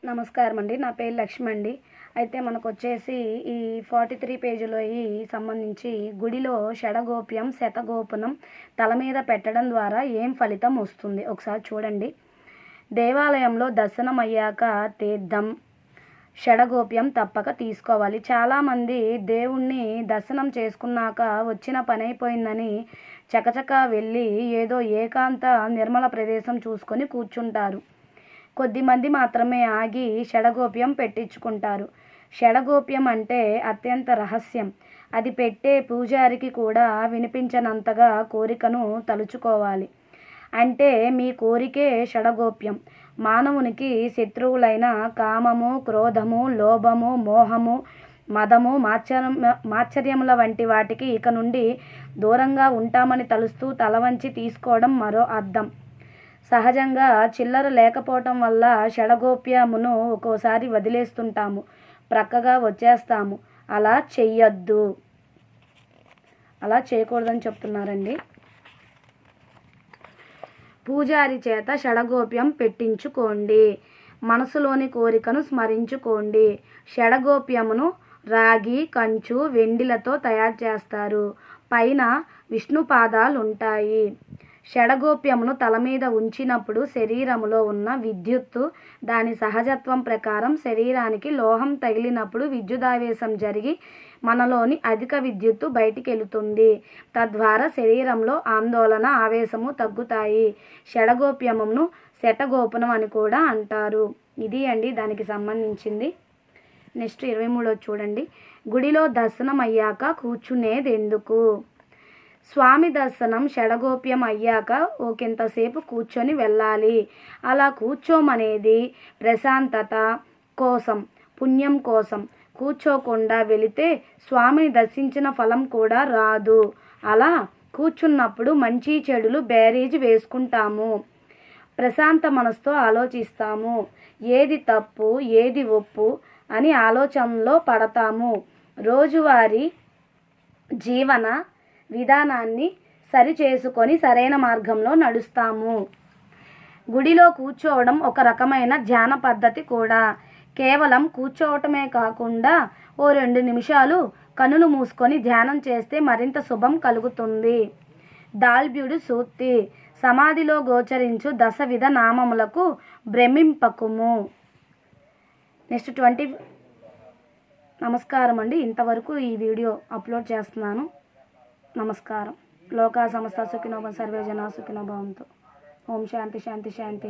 నమస్కారం అండి. నా పేరు లక్ష్మి అండి. అయితే మనకొచ్చేసి ఈ 43 పేజీలో సంబంధించి గుడిలో షడగోప్యం, శతగోపనం తల మీద పెట్టడం ద్వారా ఏం ఫలితం వస్తుంది ఒకసారి చూడండి. దేవాలయంలో దర్శనం అయ్యాక తీర్థం, షడగోప్యం తప్పక తీసుకోవాలి. చాలామంది దేవుణ్ణి దర్శనం చేసుకున్నాక వచ్చిన పని అయిపోయిందని చకచకా వెళ్ళి ఏదో ఏకాంత నిర్మల ప్రదేశం చూసుకొని కూర్చుంటారు. కొద్దిమంది మాత్రమే ఆగి షడగోప్యం పెట్టించుకుంటారు. షడగోప్యం అంటే అత్యంత రహస్యం. అది పెట్టే పూజారికి కూడా వినిపించనంతగా కోరికను తలుచుకోవాలి. అంటే మీ కోరికే షడగోప్యం. మానవునికి శత్రువులైన కామము, క్రోధము, లోభము, మోహము, మదము, మాత్సర్యముల వంటి వాటికి ఇక నుండి దూరంగా ఉంటామని తలుస్తూ తలవంచి తీసుకోవడం మరో అర్థం. సహజంగా చిల్లర లేకపోవటం వల్ల షడగోప్యమును ఒక్కోసారి వదిలేస్తుంటాము, ప్రక్కగా వచ్చేస్తాము. అలా చెయ్యొద్దు, అలా చేయకూడదని చెప్తున్నారండి. పూజారి చేత షడగోప్యం పెట్టించుకోండి. మనసులోని కోరికను స్మరించుకోండి. షడగోప్యమును రాగి, కంచు, వెండిలతో తయారు చేస్తారు. పైన విష్ణు పాదాలుంటాయి. షడగోప్యమును తల మీద ఉంచినప్పుడు శరీరములో ఉన్న విద్యుత్తు దాని సహజత్వం ప్రకారం శరీరానికి లోహం తగిలినప్పుడు విద్యుదావేశం జరిగి మనలోని అధిక విద్యుత్తు బయటికి వెళుతుంది. తద్వారా శరీరంలో ఆందోళన, ఆవేశము తగ్గుతాయి. షడగోప్యమును శటగోపనం అని కూడా అంటారు. ఇది అండి దానికి సంబంధించింది. నెక్స్ట్ 23 చూడండి. గుడిలో దర్శనం అయ్యాక కూర్చునేది ఎందుకు? స్వామి దర్శనం షడగోప్యం అయ్యాక ఒకంతసేపు కూర్చొని వెళ్ళాలి. అలా కూర్చోమనేది ప్రశాంతత కోసం, పుణ్యం కోసం. కూర్చోకుండా వెళితే స్వామిని దర్శించిన ఫలం కూడా రాదు. అలా కూర్చున్నప్పుడు మంచి చెడులు బేరీజు వేసుకుంటాము. ప్రశాంత మనసుతో ఆలోచిస్తాము. ఏది తప్పు, ఏది ఒప్పు అని ఆలోచనలో పడతాము. రోజువారీ జీవన విధానాన్ని సరిచేసుకొని సరైన మార్గంలో నడుస్తాము. గుడిలో కూర్చోవడం ఒక రకమైన ధ్యాన పద్ధతి కూడా. కేవలం కూర్చోవటమే కాకుండా ఓ 2 నిమిషాలు కనులు మూసుకొని ధ్యానం చేస్తే మరింత శుభం కలుగుతుంది. దాల్భ్యుడు సూక్తి. సమాధిలో గోచరించు దశవిధ నామములకు భ్రమింపకుము. నెక్స్ట్ 20. నమస్కారం అండి. ఇంతవరకు ఈ వీడియో అప్లోడ్ చేస్తున్నాను. నమస్కారం. లోకా సమస్త సుఖినో భవంతు, సర్వే జనా సుఖినో భవంతు. ఓం శాంతి శాంతి శాంతి.